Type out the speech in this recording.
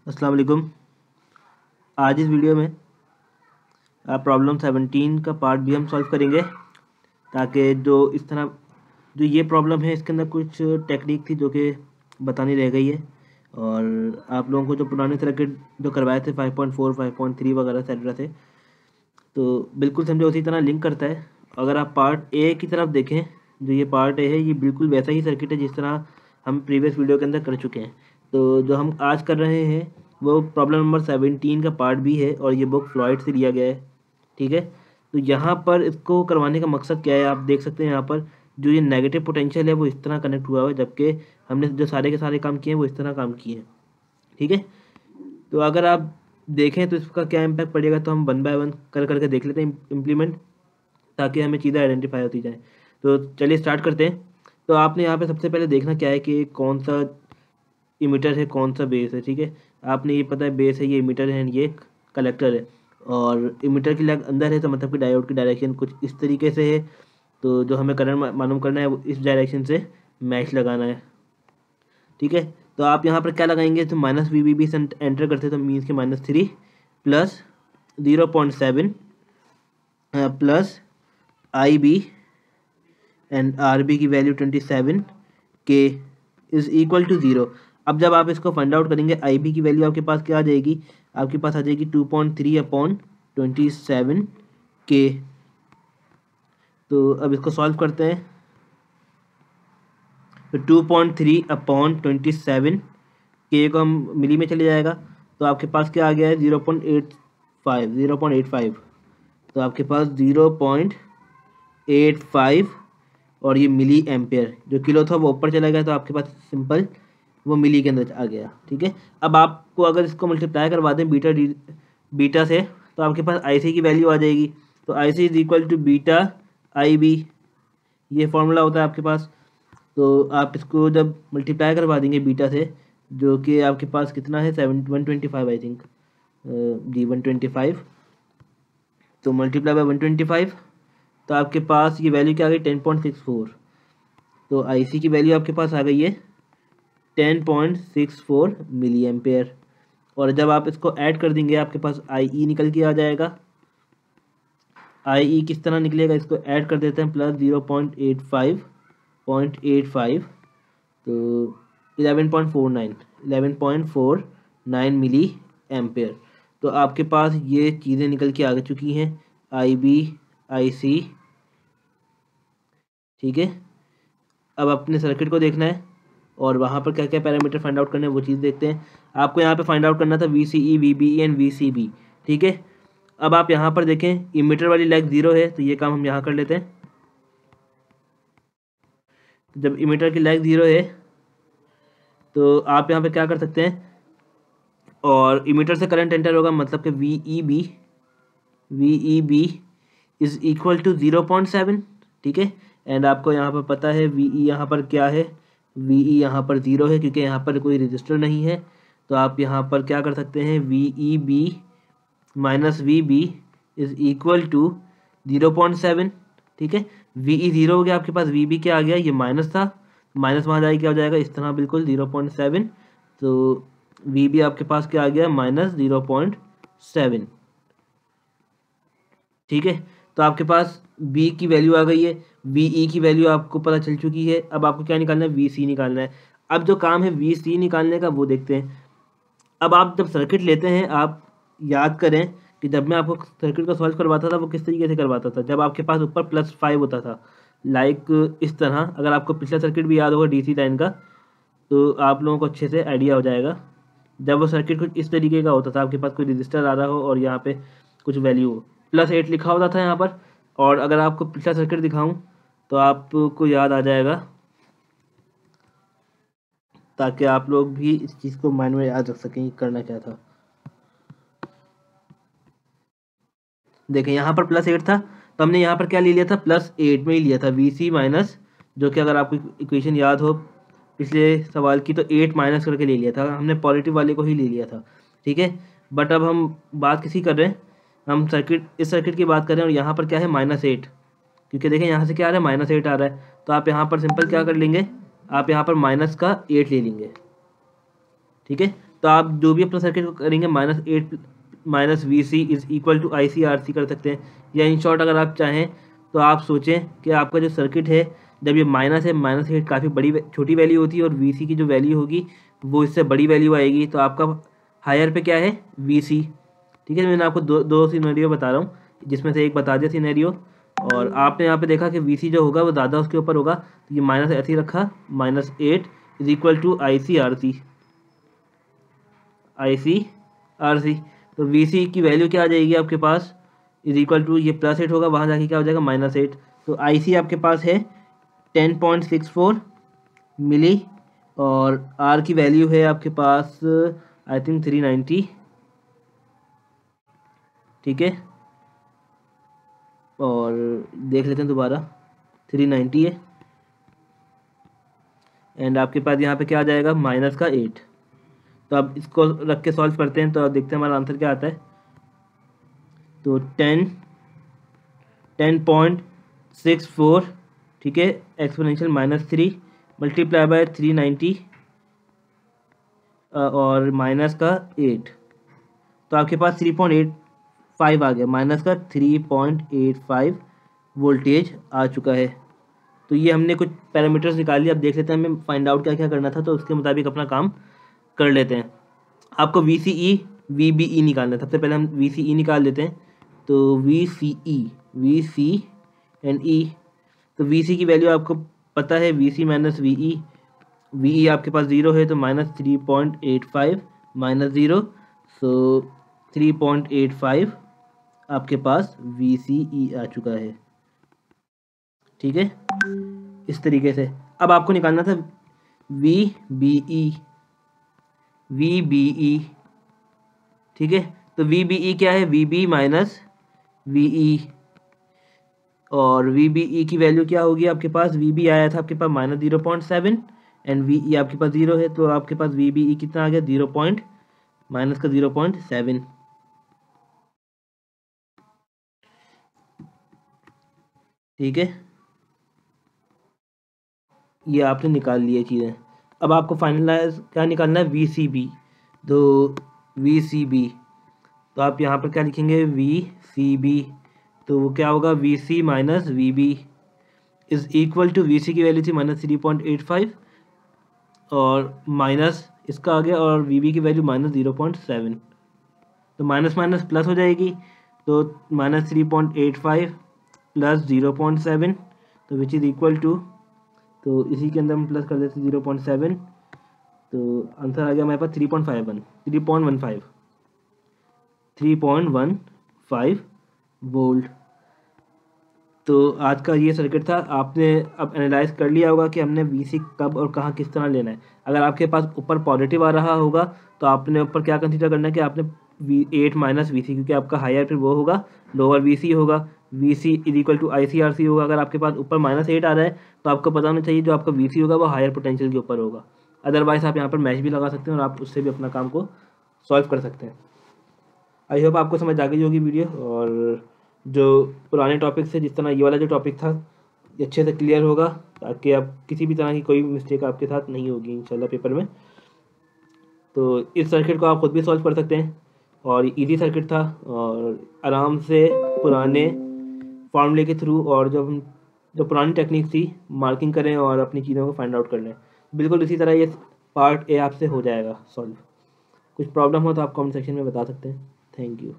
अस्सलाम वालेकुम। आज इस वीडियो में प्रॉब्लम 17 का पार्ट भी हम सॉल्व करेंगे, ताकि जो इस तरह जो ये प्रॉब्लम है इसके अंदर कुछ टेक्निक थी जो कि बतानी रह गई है। और आप लोगों को जो पुराने सर्किट जो करवाए थे 5.4 5.3 वगैरह एक्सेट्रा से, तो बिल्कुल समझो उसी तरह लिंक करता है। अगर आप पार्ट ए की तरफ देखें, जो ये पार्ट ए है ये बिल्कुल वैसा ही सर्किट है जिस तरह हम प्रीवियस वीडियो के अंदर कर चुके हैं। तो जो हम आज कर रहे हैं वो प्रॉब्लम नंबर 17 का पार्ट भी है और ये बुक फ्लॉयड से लिया गया है। ठीक है, तो यहाँ पर इसको करवाने का मकसद क्या है, आप देख सकते हैं यहाँ पर जो ये नेगेटिव पोटेंशियल है वो इस तरह कनेक्ट हुआ है, जबकि हमने जो सारे के सारे काम किए हैं वो इस तरह काम किए हैं। ठीक है, तो अगर आप देखें तो इसका क्या इम्पैक्ट पड़ेगा, तो हम वन बाय वन कर करके देख लेते हैं इम्प्लीमेंट, ताकि हमें चीज़ें आइडेंटिफाई होती जाए। तो चलिए स्टार्ट करते हैं। तो आपने यहाँ पे सबसे पहले देखना क्या है कि कौन सा इमीटर है कौन सा बेस है। ठीक है, आपने ये पता है बेस है ये इमीटर है ये कलेक्टर है, और इमीटर की लग अंदर है तो मतलब कि डायोड की डायरेक्शन कुछ इस तरीके से है। तो जो हमें करंट मालूम करना है वो इस डायरेक्शन से मैच लगाना है। ठीक है, तो आप यहाँ पर क्या लगाएंगे, तो माइनस वी से एंटर करते तो मीन्स के -3 plus 0.7 plus IB and RB की वैल्यू 27 के इज़ इक्वल टू 0। अब जब आप इसको फाइंड आउट करेंगे IB की वैल्यू आपके पास क्या आ जाएगी, आपके पास आ जाएगी 2.3/27 के। तो अब इसको सॉल्व करते हैं। तो 2.3/27 के को हम मिली में चले जाएगा, तो आपके पास क्या आ गया है 0.85। तो आपके पास 0.85 और ये मिली एम्पेयर, जो किलो था वो ऊपर चला गया तो आपके पास सिंपल वो मिली के अंदर आ गया। ठीक है, अब आपको अगर इसको मल्टीप्लाई करवा दें बीटा से, तो आपके पास IC की वैल्यू आ जाएगी। तो IC is equal to beta IB, ये फॉर्मूला होता है आपके पास। तो आप इसको जब मल्टीप्लाई करवा देंगे बीटा से, जो कि आपके पास कितना है 125 आई थिंक, जी 125, तो मल्टीप्लाई बाय 125, तो आपके पास ये वैल्यू क्या आ गई 10.64। तो IC की वैल्यू आपके पास आ गई है 10.64 मिली एम्पेयर। और जब आप इसको ऐड कर देंगे आपके पास IE निकल के आ जाएगा। IE किस तरह निकलेगा, इसको ऐड कर देते हैं प्लस 0.85 तो 11.49 मिली एम्पेयर। तो आपके पास ये चीज़ें निकल के आ चुकी हैं IB IC। ठीक है, अब अपने सर्किट को देखना है और वहाँ पर क्या क्या पैरामीटर फाइंड आउट करने हैं वो चीज़ देखते हैं। आपको यहाँ पे फाइंड आउट करना था VCE VBE एंड VCB। ठीक है, अब आप यहाँ पर देखें इमीटर वाली लेग 0 है, तो ये काम हम यहाँ कर लेते हैं। तो जब इमीटर की लेग 0 है तो आप यहाँ पे क्या कर सकते हैं, और इमीटर से करंट एंटर होगा मतलब कि VEB इज़ इक्वल टू 0.7। ठीक है, एंड आपको यहाँ पर पता है VE यहाँ पर क्या है, VE यहाँ पर 0 है क्योंकि यहाँ पर कोई रजिस्टर नहीं है। तो आप यहाँ पर क्या कर सकते हैं, VEB minus VB is equal to 0.7। ठीक है, VE 0 हो गया, आपके पास VB क्या आ गया, ये माइनस था, माइनस वहाँ जाएगा क्या हो जाएगा इस तरह बिल्कुल 0.7। तो VB आपके पास क्या आ गया -0.7। ठीक है, तो आपके पास B की वैल्यू आ गई है, VE की वैल्यू आपको पता चल चुकी है। अब आपको क्या निकालना है, VC निकालना है। अब जो काम है VC निकालने का वो देखते हैं। अब आप जब सर्किट लेते हैं, आप याद करें कि जब मैं आपको सर्किट को सॉल्व करवाता था वो किस तरीके से करवाता था, जब आपके पास ऊपर +5 होता था लाइक इस तरह। अगर आपको पिछला सर्किट भी याद होगा DC लाइन का, तो आप लोगों को अच्छे से आइडिया हो जाएगा। जब वो सर्किट कुछ इस तरीके का होता था, आपके पास कोई रजिस्टर आ रहा हो और यहाँ पे कुछ वैल्यू हो, +8 लिखा होता था यहाँ पर। और अगर आपको पिछला सर्किट दिखाऊं तो आपको याद आ जाएगा, ताकि आप लोग भी इस चीज़ को माइंड में याद रख सकें करना क्या था। देखें यहाँ पर +8 था, तो हमने यहाँ पर क्या ले लिया था, +8 में ही लिया था VC माइनस, जो कि अगर आपको इक्वेशन याद हो पिछले सवाल की, तो 8 माइनस करके ले लिया था हमने, पॉजिटिव वाले को ही ले लिया था। ठीक है, बट अब हम बात किसी कर रहे हैं, हम इस सर्किट की बात कर रहे हैं और यहाँ पर क्या है -8, क्योंकि देखें यहाँ से क्या आ रहा है -8 आ रहा है। तो आप यहाँ पर सिंपल क्या कर लेंगे, आप यहाँ पर माइनस का 8 ले लेंगे। ठीक है, तो आप जो भी अपना सर्किट को करेंगे -8 minus VC is equal to IC/RC कर सकते हैं। या इन शॉर्ट अगर आप चाहें तो आप सोचें कि आपका जो सर्किट है जब ये माइनस है, -8 काफ़ी बड़ी छोटी वैल्यू होती है और VC की जो वैल्यू होगी वो इससे बड़ी वैल्यू आएगी। तो आपका हायर पे क्या है VC। ठीक है, मैंने आपको दो सिनेरियो बता रहा हूँ, जिसमें से एक बता दिया सिनेरियो, और आपने यहाँ पे देखा कि VC जो होगा वो ज़्यादा उसके ऊपर होगा, तो ये माइनस ऐसे ही रखा, -8 इज इक्वल टू IC/RC। तो VC की वैल्यू क्या आ जाएगी आपके पास, इज इक्वल टू ये +8 होगा, वहाँ जाके क्या हो जाएगा -8। तो IC आपके पास है 10.64 मिली, और R की वैल्यू है आपके पास आई थिंक 390। ठीक है, और देख लेते हैं दोबारा, 390 है, एंड आपके पास यहाँ पे क्या आ जाएगा -8। तो अब इसको रख के सॉल्व करते हैं, तो अब देखते हैं हमारा आंसर क्या आता है। तो 10.64, ठीक है, एक्सपोनेंशियल -3 मल्टीप्लाई बाय 390 और -8, तो आपके पास 3.85 आ गया, -3.85 वोल्टेज आ चुका है। तो ये हमने कुछ पैरामीटर्स निकाल लिए। अब देख लेते हैं हमें फाइंड आउट क्या क्या करना था, तो उसके मुताबिक अपना काम कर लेते हैं। आपको VCE VBE निकालना है। सबसे पहले हम VCE निकाल लेते हैं। तो VC एंड E, तो VC की वैल्यू आपको पता है, VC माइनस VE आपके पास 0 है, तो -3.85 -0, सो 3.85 आपके पास VCE आ चुका है। ठीक है, इस तरीके से। अब आपको निकालना था VBE। ठीक है, तो VBE क्या है, VB माइनस VE, और VBE की वैल्यू क्या होगी आपके पास, VB आया था आपके पास -0.7 एंड VE आपके पास 0 है, तो आपके पास VBE कितना आ गया, -0.7। ठीक है, ये आपने निकाल लिया चीज़ें। अब आपको फाइनलाइज क्या निकालना है, VCB। तो VCB, तो आप यहाँ पर क्या लिखेंगे, VCB, तो वो क्या होगा, VC minus VB is equal to, VC की वैल्यू थी -3.85 और माइनस इसका आ गया, और VB की वैल्यू -0.7, तो माइनस माइनस प्लस हो जाएगी, तो -3.85 प्लस 0.7, तो विच इज़ इक्वल टू, तो इसी के अंदर हम प्लस कर देते 0.7, तो आंसर आ गया हमारे पास 3.15 वोल्ट। तो आज का ये सर्किट था। आपने अब एनालाइज कर लिया होगा कि हमने VC कब और कहाँ किस तरह लेना है। अगर आपके पास ऊपर पॉजिटिव आ रहा होगा तो आपने ऊपर क्या कंसीडर करना है कि आपने 8 माइनस VC, क्योंकि आपका हायर फिर वो होगा, लोअर VC होगा, VC is equal to IC/RC होगा। अगर आपके पास ऊपर -8 आ रहा है तो आपको पता होना चाहिए जो आपका VC होगा वो हायर पोटेंशियल के ऊपर होगा। अदरवाइज आप यहाँ पर मैच भी लगा सकते हैं और आप उससे भी अपना काम को सॉल्व कर सकते हैं। आई होप आपको समझ आ गई होगी वीडियो, और जो पुराने टॉपिक से जिस तरह ये वाला जो टॉपिक था ये अच्छे से क्लियर होगा, ताकि आप किसी भी तरह की कोई मिस्टेक आपके साथ नहीं होगी इंशाल्लाह पेपर में। तो इस सर्किट को आप खुद भी सॉल्व कर सकते हैं, और इजी सर्किट था, और आराम से पुराने फार्मूले के थ्रू, और जो पुरानी टेक्निक थी, मार्किंग करें और अपनी चीज़ों को फाइंड आउट कर लें। बिल्कुल इसी तरह ये पार्ट A आपसे हो जाएगा सॉल्व। कुछ प्रॉब्लम हो तो आप कमेंट सेक्शन में बता सकते हैं। Thank you.